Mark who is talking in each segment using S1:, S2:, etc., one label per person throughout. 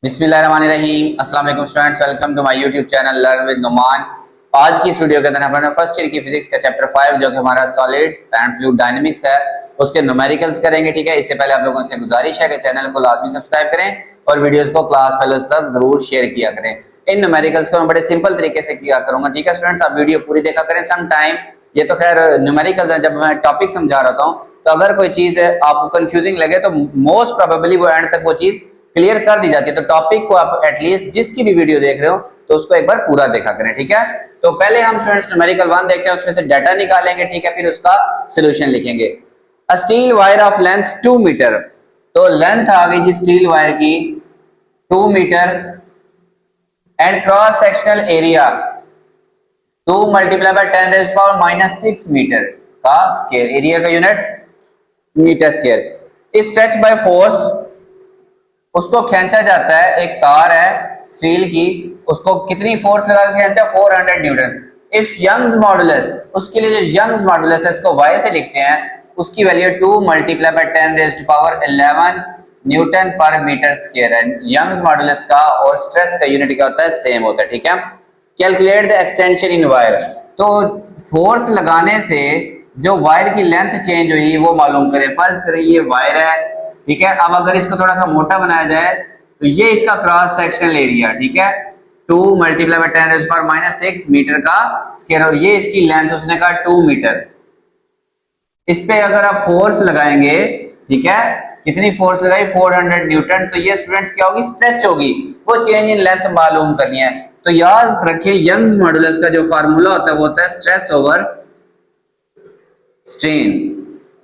S1: बिस्मिल्लाहिर्रहमानिर्रहीम। अस्सलाम वालेकुम students, welcome to my YouTube channel learn with Numan. आज की इस वीडियो के अंदर हम फर्स्ट ईयर की फिजिक्स का चैप्टर 5 जो कि हमारा सॉलिड्स एंड फ्लूइड डायनामिक्स है उसके न्यूमेरिकल्स करेंगे। ठीक है, इससे पहले आप लोगों से गुजारिश है कि चैनल को लाजमी सब्सक्राइब करें और वीडियोस को क्लास फेलोज तक जरूर शेयर किया करें। इन न्यूमेरिकल्स को मैं बड़े सिंपल तरीके से किया करूंगा। ठीक है स्टूडेंट्स, आप वीडियो पूरी देखा करें। सम टाइम ये तो खैर न्यूमेरिकल्स है, जब मैं टॉपिक समझा रहा हूँ तो अगर कोई चीज आपको कंफ्यूजिंग लगे तो मोस्ट प्रोबेबली वो एंड तक वो चीज क्लियर कर दी जाती है। तो टॉपिक को आप एटलीस्ट जिसकी भी वीडियो देख रहे हो तो उसको एक बार पूरा देखा करें। ठीक है, तो पहले हम स्टूडेंट्स न्यूमेरिकल 1 देखते हैं, उसमें से डाटा निकालेंगे। ठीक है, फिर उसका सॉल्यूशन लिखेंगे। A steel wire of length 2 metre, तो लेंथ आ गई जी स्टील वायर की 2 metre and cross sectional area 2 multiply by 10⁻⁻6 metre का स्क्वायर, एरिया का unit metre square. Stretch by force, उसको खींचा जाता है, एक तार है स्टील की, उसको कितनी फोर्स लगा के खींचा 400 न्यूटन। इफ यंग्स मॉडुलस, उसके लिए जो यंग्स मॉडुलस है इसको y से लिखते हैं, उसकी वैल्यू 2 मल्टीप्लाई बाय 10⁻11 न्यूटन पर मीटर स्क्वायर है। यंग्स मॉडुलस का और स्ट्रेस का यूनिट क्या होता है, सेम होता है। ठीक है, calculate the extension in wire, तो फोर्स लगाने से जो वायर की लेंथ चेंज हुई वो मालूम करें। फर्ज करें ये वायर है, ठीक है, अब अगर इसको थोड़ा सा मोटा बनाया जाए तो ये इसका क्रॉस सेक्शनल एरिया, ठीक है, 2 मल्टीप्लाई बाय 10⁻⁻6 मीटर का स्क्वायर, और ये इसकी लेंथ उसने कहा 2 मीटर। इस पे अगर आप फोर्स लगाएंगे, ठीक है, कितनी फोर्स लगाई 400 न्यूटन, तो ये स्टूडेंट्स क्या होगी, स्ट्रेच होगी, वो चेंज इन लेंथ मालूम करनी है। तो याद रखिए यंग्स मॉडुलस का जो फार्मूला होता है वो होता है स्ट्रेस ओवर स्ट्रेन,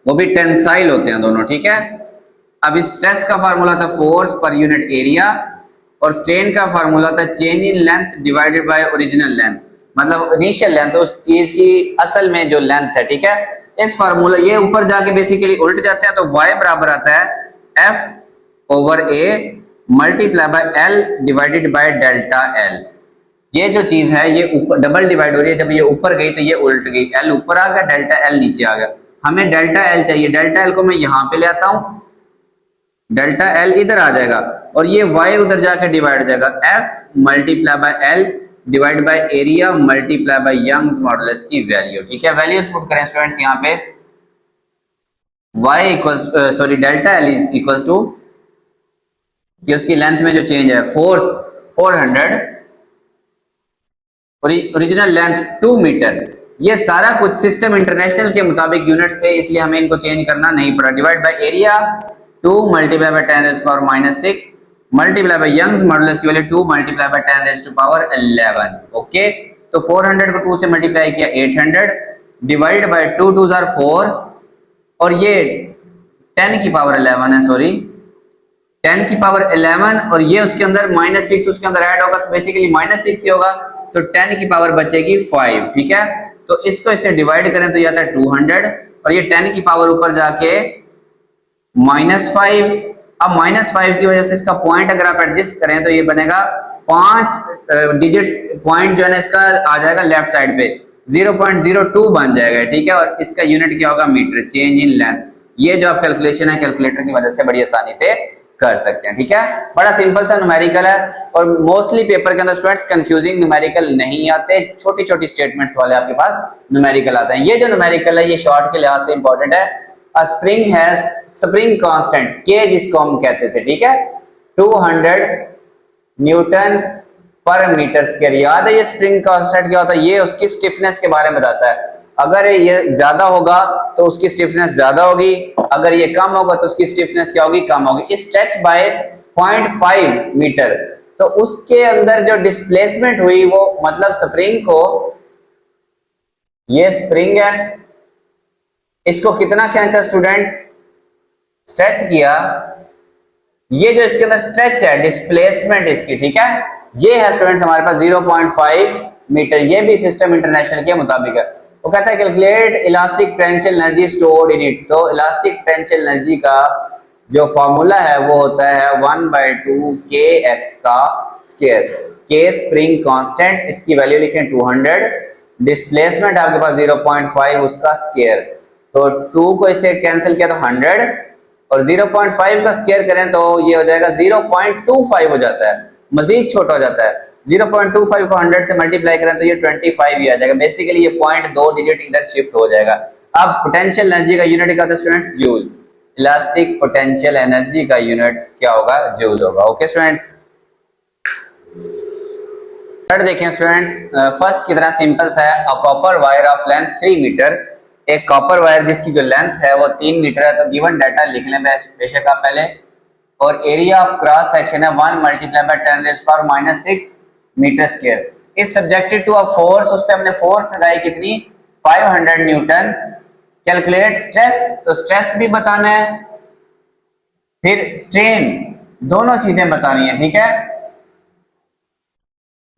S1: वो भी टेंसाइल होते हैं दोनों। ठीक है, अब इस स्ट्रेस का फार्मूला था फोर्स पर यूनिट एरिया और स्ट्रेन का फार्मूला था change in length divided by original length, मतलब इनिशियल लेंथ उस चीज की असल में जो लेंथ है। ठीक है, इस फार्मूला ये ऊपर जाके बेसिकली उल्ट जाते हैं, तो y बराबर आता है F over A multiply by L divided by delta L। ये जो चीज है ये ऊपर डबल डिवाइड हो रही है, जब ये ऊपर गई तो ये उल्ट गई, L ऊपर आ गया, डेल्टा L नीचे आ गया। हमें डेल्टा L चाहिए, डेल्टा L को मैं यहाँ पे ले आता हूँ, डेल्टा L इधर आ जाएगा और ये y उधर जाकर डिवाइड हो जाएगा, F multiply by L divide by area multiply by Young's modulus की वैल्यू। ठीक है, वैल्यूज पुट करें स्टूडेंट्स यहाँ पे, y equals sorry delta L equals to कि उसकी लेंथ में जो चेंज है फोर्स 400, ओरिजिनल लेंथ 2 मीटर, ये सारा कुछ सिस्टम इंटरनेशनल के मुताबिक यूनिट से, इसलिए हमें इनको चेंज करना नहीं पड़ा। Divide by area 2 multiply by 10⁻⁻6 multiply by Young's modulus की वैल्यू 2 मल्टीप्लाई बाय 10⁻11। ओके, तो 400 को 2 से मल्टीप्लाई किया 800 डिवाइड बाय 2 2s आर 4 और ये 10 की पावर 11 है, सॉरी 10 की पावर 11 और ये उसके अंदर -6 उसके अंदर ऐड होगा तो बेसिकली -6 ही होगा, तो 10 की पावर बचेगी 5। ठीक है, तो इसको इससे डिवाइड करें तो ये आता है 200 और ये 10 की पावर ऊपर जाके -5। अब -5 की वजह से इसका पॉइंट अगर आप एडजस्ट करें तो ये बनेगा 5 डिजिट्स पॉइंट जो है ना इसका आ जाएगा लेफ्ट साइड पे 0.02 बन जाएगा। ठीक है, और इसका यूनिट क्या होगा, मीटर, चेंज इन लेंथ। ये जो आप कैलकुलेशन है कैलकुलेटर की मदद से बड़ी आसानी से कर सकते हैं। ठीक है, बड़ा सिंपल सा न्यूमेरिकल है और मोस्टली पेपर के अंदर स्टूडेंट्स कंफ्यूजिंग न्यूमेरिकल नहीं आते, छोटी छोटी स्टेटमेंट्स वाले आपके पास न्यूमेरिकल आते हैं। ये जो न्यूमेरिकल है ये शॉर्ट के लिहाज से इंपॉर्टेंट है। अ स्प्रिंग हैज स्प्रिंग कांस्टेंट के जिसको हम कहते थे, ठीक है, 200 न्यूटन पर मीटर स्क्वायर। याद है ये स्प्रिंग कांस्टेंट क्या होता है, ये उसकी स्टिफनेस के बारे में बताता है। अगर ये ज्यादा होगा तो उसकी स्टिफनेस ज्यादा होगी, अगर ये कम होगा तो उसकी स्टिफनेस क्या होगी, कम होगी। स्ट्रेच बाय 0.5 मीटर, तो उसके अंदर जो डिस्प्लेसमेंट हुई वो मतलब स्प्रिंग को, ये स्प्रिंग है, इसको कितना खींचा स्टूडेंट, स्ट्रेच किया, ये जो इसके अंदर स्ट्रेच है डिस्प्लेसमेंट इसकी, ठीक है, ये है स्टूडेंट्स हमारे पास 0.5 मीटर, ये भी सिस्टम इंटरनेशनल के मुताबिक है। वो कहता है calculate elastic tensile energy stored in it, तो इलास्टिक टेंसिल एनर्जी का जो फॉर्मूला है वो होता है 1/2 kx का स्क्वायर, k स्प्रिंग कांस्टेंट, इसकी वैल्यू लिखें 200, डिस्प्लेसमेंट आपके पास 0.5 उसका स्क्वायर, तो 2 को इससे कैंसिल किया तो 100 और 0.5 का स्क्वायर करें तो ये हो जाएगा 0.25 हो जाता है, मजीद छोटा हो जाता है। 0.25 को 100 से मल्टीप्लाई करें तो ये 25 ही आ जाएगा। बेसिकली ये पॉइंट 2 डिजिट इधर शिफ्ट हो जाएगा। अब पोटेंशियल एनर्जी का यूनिट क्या होता है students? Joule. Elastic potential energy का यूनिट क्या होगा? जूल होगा। ओके स्टूडेंट्स, थर्ड देखें स्टूडेंट्स, फर्स्ट की तरह सिंपल सा है। A copper wire of length 3 metre, एक कॉपर वायर जिसकी जो लेंथ है वो 3 मीटर है। तो गिवन डाटा लिख लें बेशक आप पहले। और एरिया ऑफ क्रॉस सेक्शन है 1 multiply by 10⁻⁻⁶ metre square. Is subjected to a force, उस पे हमने फोर्स लगाई कितनी? 500 न्यूटन। कैलकुलेट स्ट्रेस, तो स्ट्रेस भी बताना है, फिर स्ट्रेन, दोनों चीजें बतानी है। ठीक है,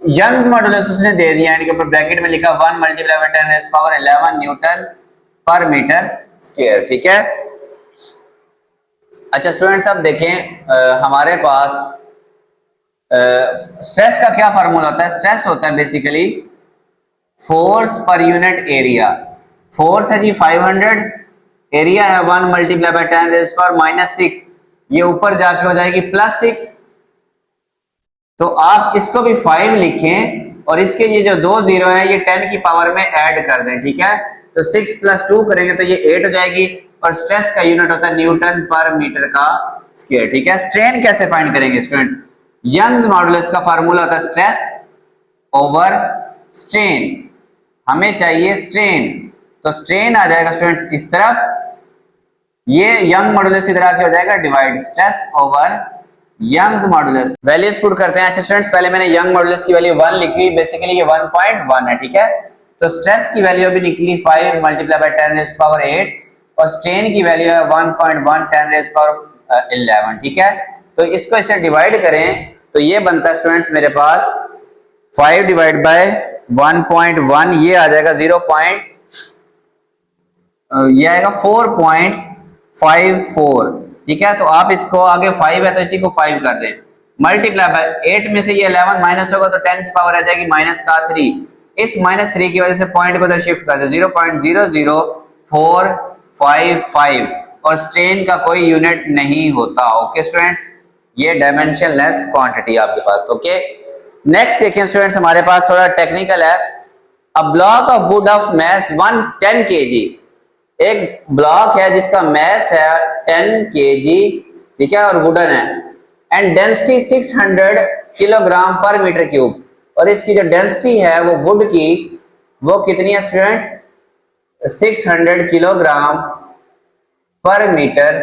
S1: यंग्स मॉडुलस उसने दे दिया, यानी कि ऊपर ब्रैकेट में लिखा 1 मल्टीप्लाई बाय 10⁻11 न्यूटन पर मीटर स्क्वायर। ठीक है, अच्छा स्टूडेंट्स अब देखें हमारे पास स्ट्रेस का क्या फार्मूला होता है? स्ट्रेस होता है basically force per unit area. Force है जी 500, एरिया है 1 मल्टीप्लाई बाय 10⁻⁻⁶, ये ऊपर जाके हो जाएगी +6। तो आप इसको भी 5 लिखें और इसके ये जो 2 जीरो है ये 10 की पावर में ऐड कर दें। ठीक है, तो 6 + 2 करेंगे तो ये 8 हो जाएगी। और स्ट्रेस का यूनिट होता है न्यूटन पर मीटर का स्क्वायर। ठीक है, स्ट्रेन कैसे फाइंड करेंगे स्टूडेंट्स? यंग्स मॉडुलस का फार्मूला होता है स्ट्रेस ओवर स्ट्रेन। हमें चाहिए स्ट्रेन, तो स्ट्रेन आ जाएगा स्टूडेंट्स इस तरफ, ये यंग मॉडुलस इधर आके हो जाएगा divide, stress over Young's modulus. Values put करते हैं। अच्छा स्टूडेंट्स पहले मैंने यंग मॉडुलस की वैल्यू 1 लिखी, बेसिकली ये 1.1 है। ठीक है, तो स्ट्रेस की वैल्यू भी निकली 5 मल्टीप्लाई बाय 10⁻8 और स्ट्रेन की वैल्यू है 1.1 10⁻11। ठीक है, तो इसको इसे डिवाइड करें तो ये बनता है स्टूडेंट्स मेरे पास 5 डिवाइड बाय 1.1, ये आ जाएगा 4.54। ठीक है, तो आप इसको आगे 5 है तो इसी को 5 कर दें, मल्टीप्लाई बाय 8 में से ये 11 माइनस होगा तो 10 की पावर आ जाएगी -3। इस -3 की वजह से पॉइंट को इधर शिफ्ट कर दे 0.00455 और स्ट्रेन का कोई यूनिट नहीं होता। ओके स्टूडेंट्स, ये डायमेंशनलेस क्वांटिटी आपके पास। ओके, नेक्स्ट देखिए स्टूडेंट्स हमारे पास थोड़ा टेक्निकल है। A block of would of mass 110 kg, एक ब्लॉक है जिसका मैस है 10 kg। ठीक है, और वुडन है एंड डेंसिटी 600 किलोग्राम पर मीटर क्यूब। और इसकी जो डेंसिटी है वो वुड की वो कितनी है स्टूडेंट्स? 600 किलोग्राम पर मीटर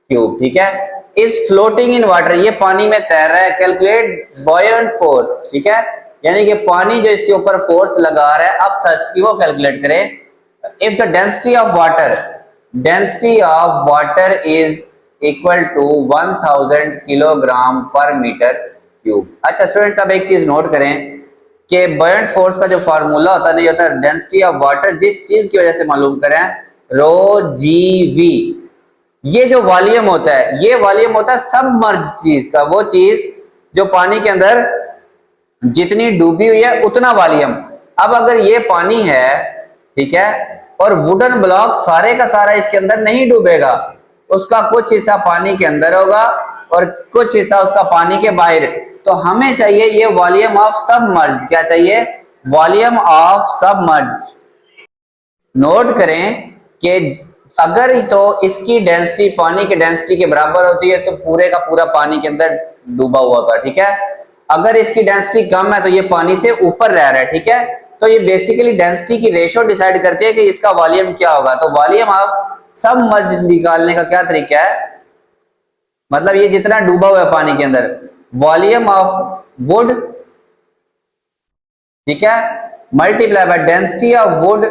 S1: क्यूब। ठीक है, इज फ्लोटिंग इन वाटर, ये पानी में तैर रहा है। Calculate buoyant force. ठीक है, यानी कि पानी जो इसके ऊपर फोर्स लगा रहा है, अब थर्स्ट की वो कैलकुलेट करें। if the density of water is equal to 1000 kilogram पर मीटर क्यूब। अच्छा स्टूडेंट्स अब एक चीज नोट करें कि बॉयंट फोर्स का जो फार्मूला होता है नहीं होता डेंसिटी ऑफ वाटर, जिस चीज की वजह से मालूम करें ρgv, ये जो वॉल्यूम होता है ये वॉल्यूम होता है सबमर्ज चीज का, वो चीज जो पानी के अंदर जितनी डूबी हुई है उतना वॉल्यूम। अब अगर ये पानी है, ठीक है, और वुडन ब्लॉक सारे का सारा इसके अंदर नहीं डूबेगा, उसका कुछ हिस्सा पानी के अंदर होगा और कुछ हिस्सा उसका पानी के बाहर। तो हमें चाहिए ये वॉल्यूम ऑफ सबमर्ज, क्या चाहिए? Volume of submerge. नोट करें कि अगर तो इसकी डेंसिटी पानी के डेंसिटी के बराबर होती है तो पूरे का पूरा पानी के अंदर डूबा हुआ होता है। ठीक है, अगर इसकी डेंसिटी कम है तो ये पानी से ऊपर रह रहा है। ठीक है, तो ये बेसिकली डेंसिटी की रेशो डिसाइड करती है कि इसका वॉल्यूम क्या होगा। तो वॉल्यूम ऑफ सबमर्ज निकालने का क्या तरीका है? मतलब ये जितना डूबा हुआ है पानी के अंदर, वॉल्यूम ऑफ वुड, ठीक है, multiply by density of would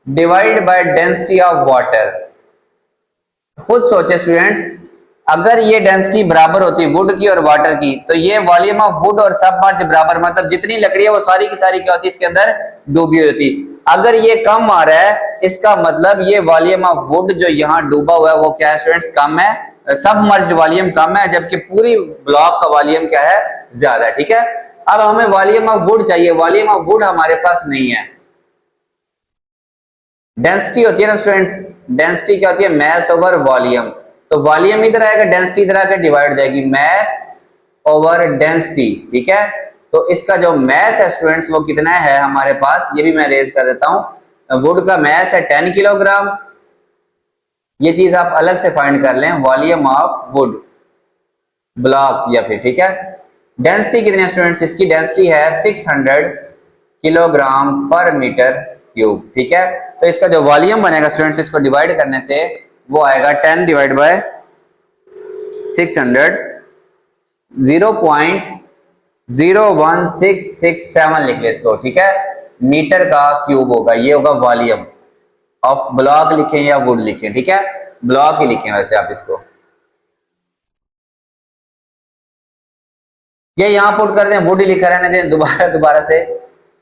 S1: divide by density of water. खुद सोचे स्टूडेंट्स, अगर ये डेंसिटी बराबर होती वुड की और वाटर की तो ये वॉल्यूम ऑफ वुड और सबमर्ज बराबर, मतलब जितनी लकड़ी है वो सारी की सारी क्या होती है इसके अंदर डूबी हुई होती। अगर ये कम आ रहा है इसका मतलब ये वॉल्यूम ऑफ वुड जो यहाँ डूबा हुआ है वो क्या है स्टूडेंट्स? कम है, सबमर्ज वॉल्यूम कम है, जबकि पूरी ब्लॉक का वॉल्यूम क्या है? ज्यादा है। ठीक है, अब हमें वॉल्यूम ऑफ वुड चाहिए, वॉल्यूम ऑफ वुड हमारे पास नहीं है। डेंसिटी होती है ना स्टूडेंट्स, डेंसिटी क्या होती है? Mass over volume. तो वॉल्यूम इधर आएगा, डेंसिटी इधर आकर डिवाइड हो जाएगी, मैस ओवर डेंसिटी, ठीक है। तो इसका जो मैस है स्टूडेंट्स वो कितना है हमारे पास, ये भी मैं रेज कर देता हूं। वुड का मैस है 10 किलोग्राम, ये चीज आप अलग से फाइंड कर लें, वॉल्यूम ऑफ वुड ब्लॉक या फिर, ठीक है। डेंसिटी कितनी है स्टूडेंट्स, इसकी डेंसिटी है 600 किलोग्राम पर मीटर क्यूब, ठीक है। तो इसका जो वॉल्यूम बनेगा स्टूडेंट्स, इसको डिवाइड करने से वो आएगा 10 डिवाइड बाय 600, 0.01667 लिख ले इसको, ठीक है, मीटर का क्यूब होगा, ये होगा वॉल्यूम ऑफ ब्लॉक लिखें या वुड लिखें, ठीक है, ब्लॉक ही लिखें वैसे आप इसको। ये यहां पुट कर दें, वुड लिखा रहने दें, दोबारा से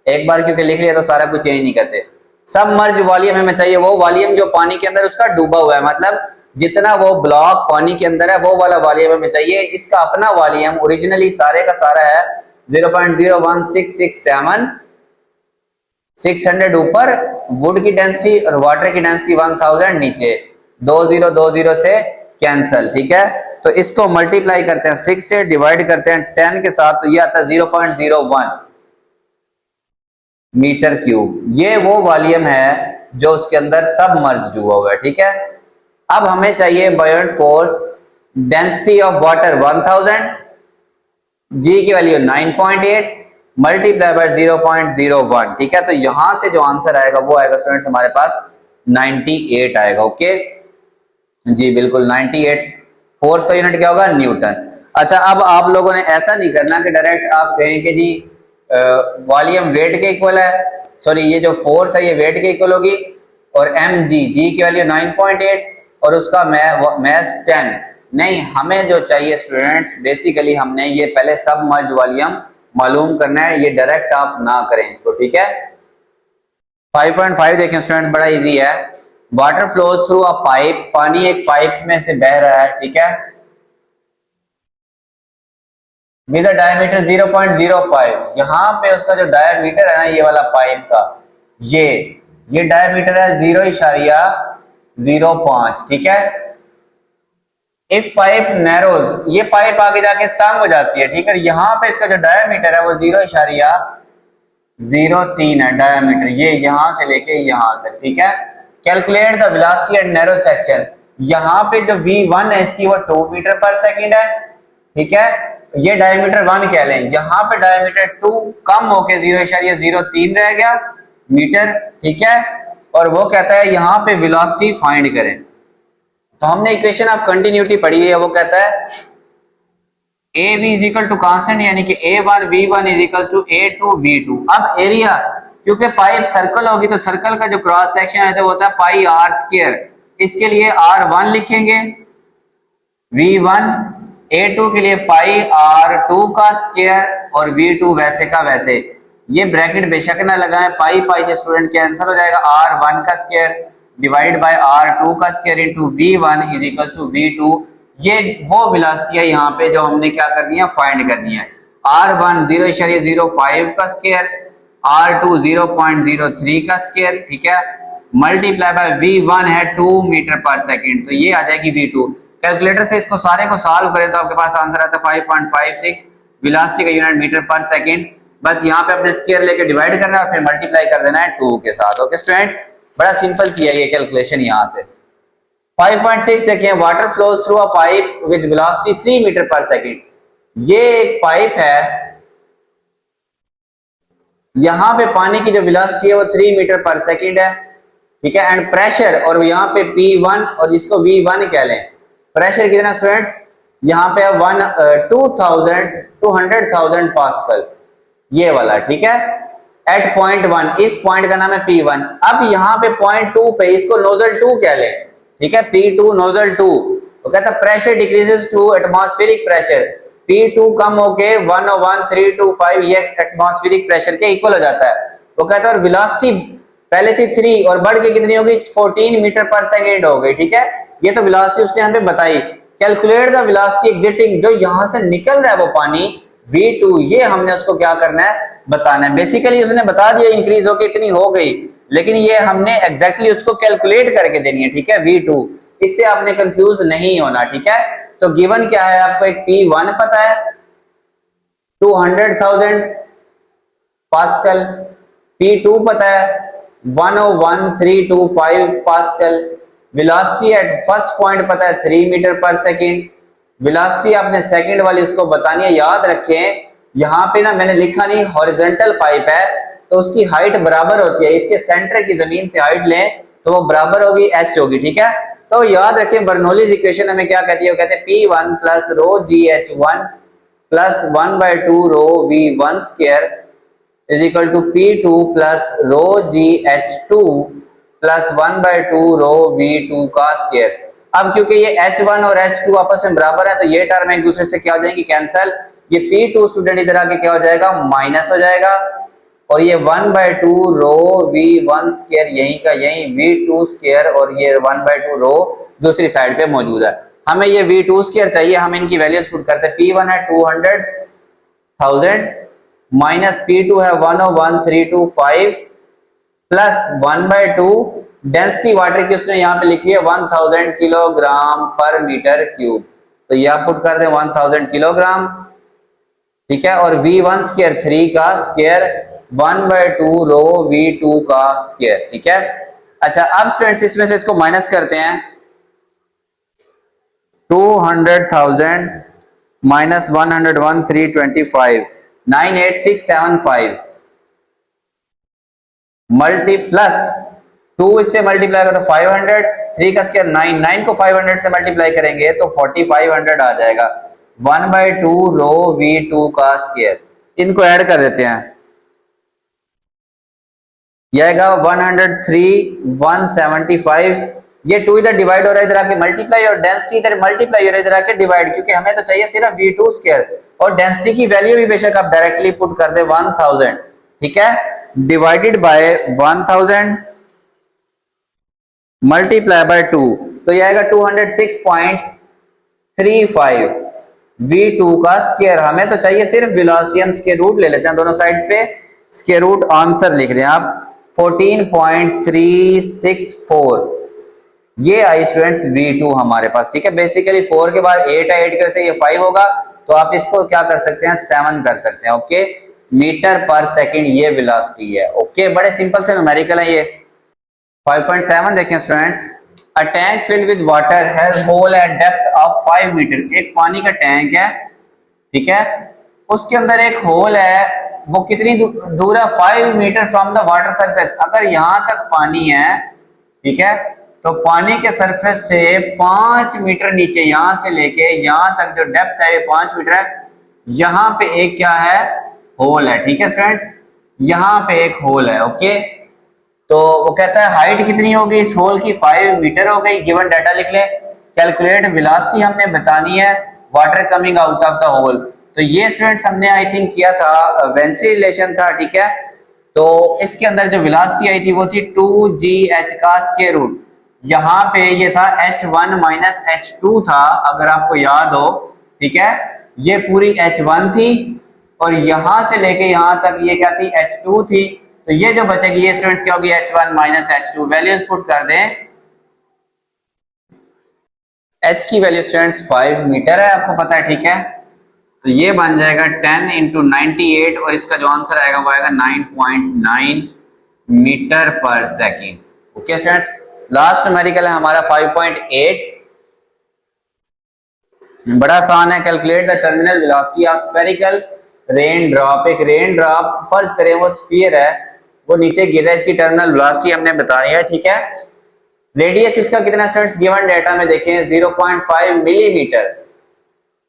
S1: एक बार क्योंकि लिख लिया तो सारा कुछ चेंज नहीं करते। सबमर्ज वॉल्यूम हमें चाहिए वो वॉल्यूम जो पानी के अंदर उसका डूबा हुआ है, मतलब जितना वो ब्लॉक पानी के अंदर है वो वाला वॉल्यूम हमें चाहिए। इसका अपना वॉल्यूम ओरिजिनली सारे का सारा है 0.01667, 600 ऊपर वुड की डेंसिटी और वाटर की डेंसिटी 1000 नीचे, 2020 से कैंसल, ठीक है। तो इसको मल्टीप्लाई करते हैं 6 से, डिवाइड करते हैं 10 के साथ, तो ये आता है 0.01 मीटर क्यूब। ये वो वॉल्यूम है जो उसके अंदर सबमर्ज हुआ हुआ है, ठीक है। अब हमें चाहिए बायोंट फोर्स, डेंसिटी ऑफ वाटर 1000, जी की वैल्यू 9.8 मल्टीप्लाई बाय 0.01, ठीक है। तो यहां से जो आंसर आएगा वो आएगा स्टूडेंट्स हमारे पास 98 आएगा, ओके जी, बिल्कुल 98। फोर्स का यूनिट क्या होगा, न्यूटन। अच्छा, अब आप लोगों ने ऐसा नहीं करना कि डायरेक्ट आप कहें कि जी वॉल्यूम वेट के इक्वल है, सॉरी ये जो फोर्स है ये वेट के इक्वल होगी, और एम जी, जी की वैल्यू 9.8 और उसका मैस 10। नहीं, हमें जो चाहिए स्टूडेंट्स बेसिकली हमने ये पहले सबमर्ज वॉल्यूम मालूम करना है, ये डायरेक्ट आप ना करें इसको, ठीक है। 5.5 देखें स्टूडेंट, बड़ा इजी है। Water flows through a pipe, पानी एक पाइप में से बह रहा है, ठीक है, विद अ डायमीटर 0.05। यहां पे उसका जो डायमीटर है ना ये वाला पाइप का, ये डायमीटर है 0.05, ठीक है। इफ पाइप नैरोज, ये पाइप आगे जाके तंग हो जाती है, ठीक है, यहाँ पे इसका जो डायमीटर है वो 0.03 है डायमीटर, ये यहां से लेके यहां तक, ठीक है। Calculate the velocity at narrow section, यहाँ पे जो v1 है इसकी वो 2 मीटर पर सेकंड है, ठीक है। ये डायमीटर 1 कह लें, यहाँ पे डायमीटर 2 कम होके 0.03 रह गया मीटर, ठीक है। और वो कहता है यहाँ पे वेलोसिटी फाइंड करें। तो हमने इक्वेशन ऑफ कंटिन्यूटी पढ़ी है, वो कहता है A V is equal to constant, यानी कि A1 V1 is equal to A2 V2। अब एरिया, क्योंकि पाइप सर्कल होगी तो सर्कल का जो क्रॉस सेक्शन है तो वो होता है पाई आर स्क्वायर, इसके लिए R1 लिखेंगे V1, A2 के लिए पाई R2 का स्क्वायर और V2 वैसे का वैसे। ये ब्रैकेट बेशक ना लगाएं, पाई पाई से स्टूडेंट कैंसिल हो जाएगा, R1 का स्क्वायर डिवाइड बाय R2 का square into V1 is equal to V2। ये वो वेलोसिटी है यहाँ पे जो हमने क्या करनी है, फाइंड करनी है। R1 0.05 का स्क्वायर, R2 0.03 का स्क्वायर, ठीक है, मल्टीप्लाई बाय V1 है 2 मीटर पर सेकंड, तो ये आ जाएगी V2। कैलकुलेटर से इसको सारे को सॉल्व करें तो आपके पास आंसर आता है 5.56 वेलोसिटी का यूनिट मीटर पर सेकंड। बस यहाँ पे अपने स्क्वायर लेके डिवाइड करना है और फिर मल्टीप्लाई कर देना है 2 के साथ, ओके स्टूडेंट्स, बड़ा सिंपल सी है ये कैलकुलेशन। यहाँ से 5.6 देखें, water flows through a pipe with velocity 3 metre per second. ये एक पाइप है, यहाँ पे पानी की जो वेलोसिटी है वो 3 मीटर पर सेकंड है, ठीक है, एंड प्रेशर, और यहाँ पे P1 और इसको V1 कह लें। प्रेशर कितना स्टूडेंट्स, यहाँ पे 200,000 पास्कल, ये वाला, ठीक है, एट पॉइंट 1, इस पॉइंट का नाम है P1। अब यहाँ पे पॉइंट 2 पे इसको नोजल 2 कह लें, ठीक है, P2 नोजल 2, तो कहता है pressure decreases to atmospheric pressure, P2 कम होके 101,325 ये एटमॉस्फेरिक प्रेशर के इक्वल हो जाता है। वो कहता है और वेलोसिटी पहले थी 3 और बढ़ के कितनी होगी 14 मीटर पर सेकेंड हो गई, ठीक है। ये तो वेलोसिटी उसने यहाँ पे बताई। कैलकुलेट द वेलोसिटी एग्जिटिंग, जो यहाँ से निकल रहा है वो पानी V2, ये हमने उसको क्या करना है, बताना है। बेसिकली उसने बता दिया इंक्रीज होके इतनी हो गई, लेकिन ये हमने एग्जैक्टली उसको कैलकुलेट करके देनी है, ठीक है, V2। इससे आपने कंफ्यूज नहीं होना, ठीक है। तो गिवन क्या है आपको, एक P1 पता है 200,000 पास्कल, P2 पता है 101,325 pascal, velocity at first point पता है 3 मीटर पर सेकेंड, वेलोसिटी आपने सेकंड वाली उसको बतानी है। याद रखें यहाँ पे ना मैंने लिखा नहीं, हॉरिजॉन्टल पाइप है तो उसकी हाइट बराबर होती है, इसके सेंटर की जमीन से हाइट लें तो वो बराबर होगी h होगी, ठीक है। तो याद रखें बर्नौलीज इक्वेशन हमें क्या कहती है, वो कहते हैं P1 plus rho GH1 plus 1/2 rho V1 square is equal to P2 plus rho GH2 plus 1/2 rho V2 का स्क्वायर। अब क्योंकि ये H1 और H2 आपस में बराबर है तो ये टर्म एक दूसरे से क्या हो जाएंगी, कैंसल। ये P2 स्टूडेंट इधर आके क्या हो जाएगा, माइनस हो जाएगा, और ये 1/2 रो V1 स्क्वायर यहीं का यहीं V2 स्क्वायर, और ये 1/2 रो दूसरी साइड पे मौजूद है। हमें ये V2 स्क्वायर चाहिए, हम इनकी वैल्यूज पुट करते हैं। P1 है 200,000 माइनस P2 है 101,325 प्लस 1/2 डेंसिटी वाटर की उसने यहाँ पे लिखी है 1000 किलोग्राम पर मीटर क्यूब, तो ये आप पुट कर दें 1000 किलोग्राम, ठीक है। और V1 स्क्वायर 3 का स्क्वायर 1/2 रो V2 का स्क्वायर, ठीक है। अच्छा अब स्टूडेंट्स इसमें से इसको माइनस करते हैं, 200,000 माइनस 101,325 98675 मल्टी प्लस 2 इससे मल्टीप्लाई करो तो 500, 3 का स्क्वायर 9, 9 को 500 से मल्टीप्लाई करेंगे तो 4500 आ जाएगा, 1/2 रो V2 का स्क्वायर। इनको ऐड कर देते हैं, यह आएगा 103,175, ये 2 इधर डिवाइड हो रहा है, इधर आके मल्टीप्लाई, और डेंसिटी इधर मल्टीप्लाई हो रहा है, इधर आके डिवाइड, क्योंकि हमें तो चाहिए सिर्फ V2 स्क्वायर, और डेंसिटी की वैल्यू भी बेशक आप डायरेक्टली पुट कर दे 1000, ठीक है, डिवाइडेड बाय 1000 मल्टीप्लाई बाय 2, तो ये आएगा 206.35 V2 का स्क्वायर। हमें तो चाहिए सिर्फ वेलोसिटी, हम स्क्वायर रूट ले लेते हैं दोनों साइड्स पे, स्क्वायर रूट आंसर लिख दें आप 14.364, ये आई स्टूडेंट्स V2 हमारे पास, ठीक है। बेसिकली 4 के बाद 8 है, 8 के वजह से ये 5 होगा, तो आप इसको क्या कर सकते हैं, 7 कर सकते हैं, ओके। मीटर पर सेकंड ये वेलोसिटी है, ओके। बड़े सिंपल से न्यूमेरिकल है ये। 5.7 देखें students, a tank filled with water has hole at depth of 5 metre, एक पानी का टैंक है, ठीक है, उसके अंदर एक होल है, वो कितनी दूर है, 5 metre from the water surface. अगर यहां तक पानी है, ठीक है, तो पानी के सरफेस से 5 मीटर नीचे, यहां से लेके यहां तक जो डेप्थ है 5 मीटर है, यहां पे एक क्या है, होल है, ठीक है स्टूडेंट्स, यहां पे एक होल है, ओके। तो वो कहता है हाइट कितनी होगी इस होल की, 5 मीटर हो गई, गिवन डाटा लिख ले, कैलकुलेट वेलोसिटी हमने बतानी है water coming out of the hole. तो ये स्टूडेंट्स हमने आई थिंक किया था, वेंसी रिलेशन था, ठीक है। तो इसके अंदर जो वेलोसिटी आई थी वो थी 2gh का स्क्वायर रूट, यहाँ पे ये था h1 माइनस h2 था, अगर आपको याद हो, ठीक है, ये पूरी h1 थी, और यहां से लेके यहां तक ये क्या थी, h2 थी, तो ये जो बचेगी ये स्टूडेंट्स क्या होगी, h1 minus h2, values put कर दें, h की वैल्यू स्टूडेंट्स 5 मीटर है, आपको पता है, ठीक है, तो ये बन जाएगा 10 इंटू 98, और इसका जो आंसर आएगा वो आएगा 9.9 मीटर पर second, okay students. Last numerical है हमारा 5.8, बड़ा आसान है, calculate the terminal velocity of spherical rain drop. एक रेन ड्रॉप फर्ज करें वो स्फीयर है, वो नीचे गिर रहा है, इसकी टर्मिनल वेलोसिटी हमने बतानी है, ठीक है। रेडियस इसका कितना स्टूडेंट्स, गिवन डेटा में देखें 0.5 मिलीमीटर,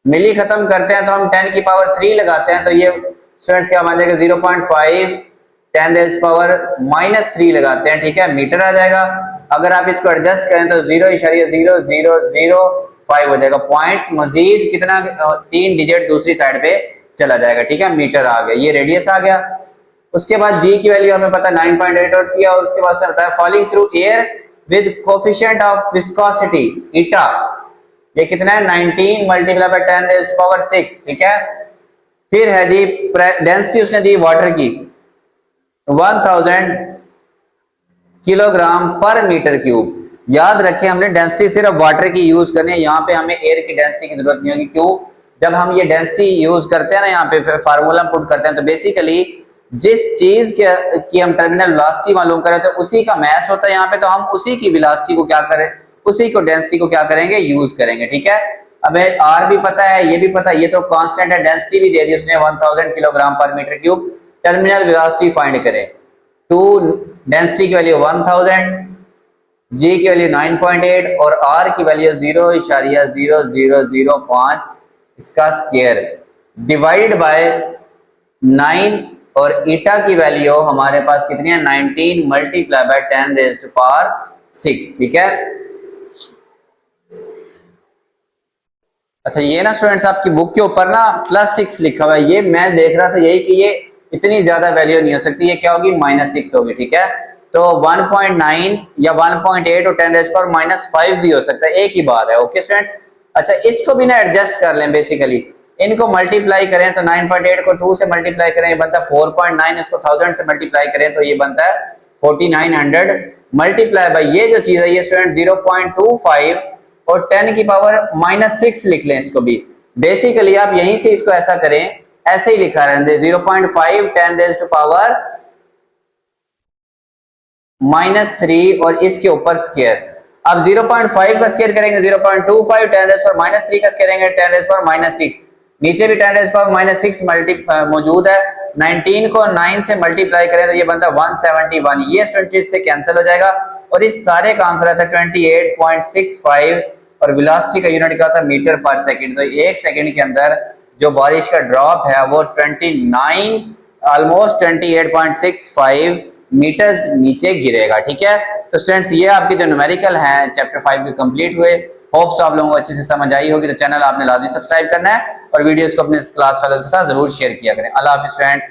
S1: मिली खत्म करते हैं तो हम 10 की पावर 3 लगाते हैं, तो ये स्टूडेंट्स क्या बन जाएगा 0.5 10⁻³ लगाते हैं, ठीक है, मीटर आ जाएगा। अगर आप इसको एडजस्ट करें तो 0.0005 हो जाएगा, पॉइंट्स मजीद कितना 3 डिजिट दूसरी साइड पे चला जाएगा, ठीक है, मीटर आ गया, ये रेडियस आ गया। उसके बाद जी की वैल्यू हमें पता 9.8 और किया, और उसके बाद से बताया falling through air with coefficient of viscosity ईटा, ये कितना है 19 मल्टीप्लाई बाय 10⁻⁶, ठीक है। फिर है जी डेंसिटी उसने दी वाटर की 1000 किलोग्राम पर मीटर क्यूब, याद रखें हमने डेंसिटी सिर्फ वाटर की यूज करनी है, यहाँ पे हमें एयर की डेंसिटी की जरूरत नहीं होगी। क्यों? जब हम ये डेंसिटी यूज करते हैं ना, यहाँ पे फार्मूला पुट करते हैं, तो बेसिकली जिस चीज की हम टर्मिनल वेलोसिटी मालूम करें तो उसी का मैस होता है यहाँ पे, तो हम उसी की वेलोसिटी को क्या करें, उसी को डेंसिटी को क्या करेंगे, यूज करेंगे। ठीक है, हमें आर भी पता है, ये भी पता है, ये तो कांस्टेंट है, डेंसिटी भी दे दी उसने 1000 किलोग्राम पर metre cube. Terminal velocity find करें, टू डेंसिटी की वैल्यू 1000, जी की वैल्यू 9.8 और आर की वैल्यू 0.0005 इसका स्क्वायर डिवाइडेड बाय 9 और ईटा की वैल्यू हमारे पास कितनी है, 19 multiply by 10 raised to power 6। ठीक है, अच्छा ये ना स्टूडेंट्स आपकी बुक के ऊपर ना +6 लिखा हुआ है, ये मैं देख रहा था यही कि ये इतनी ज्यादा वैल्यू नहीं हो सकती, ये क्या होगी, -6 होगी। ठीक है, तो 1.9 या 1.8 और 10⁻⁻5 भी हो सकता है, एक ही बात है। ओके स्टूडेंट्स, अच्छा इसको भी ना एडजस्ट कर लें, बेसिकली इनको मल्टीप्लाई करें तो 9.8 को 2 से मल्टीप्लाई करें, ये बनता है 4.9, इसको 1000 से मल्टीप्लाई करें तो ये बनता है 4900 मल्टीप्लाई बाय ये जो चीज है ये स्टूडेंट 0.25 और 10 की पावर -6 लिख लें इसको भी। बेसिकली आप यहीं से इसको ऐसा करें, ऐसे ही लिखा रहने 0.5 10 रेज़्ड टू पावर -3 और इसके ऊपर स्क्वायर। अब 0.5 का स्क्वायर करेंगे 0.25, 10 रेज़्ड टू पावर -3 का स्क्वायर करेंगे 10 रेज़्ड टू पावर -6, नीचे भी 10 रेज़्ड टू पावर -6 मौजूद है। 19 को 9 से मल्टीप्लाई करें तो ये बनता है 171, ये 20 से कैंसिल हो जाएगा और इस सारे का आंसर आता है 28.65 और वेलोसिटी का यूनिट क्या होता है, मीटर पर सेकंड। तो एक सेकंड के अंदर जो बारिश का ड्रॉप है वो 29 ऑलमोस्ट 28.65 मीटर्स नीचे गिरेगा। ठीक है, तो स्टूडेंट्स ये आपके जो न्यूमेरिकल है चैप्टर 5 के कंप्लीट हुए। होप्स आप लोगों को अच्छे से समझ आई होगी, तो चैनल आपने लाजमी सब्सक्राइब करना है और वीडियोस को अपने क्लास फेलोज के साथ जरूर शेयर किया करें। अल्लाह हाफिज़ फ्रेंड्स।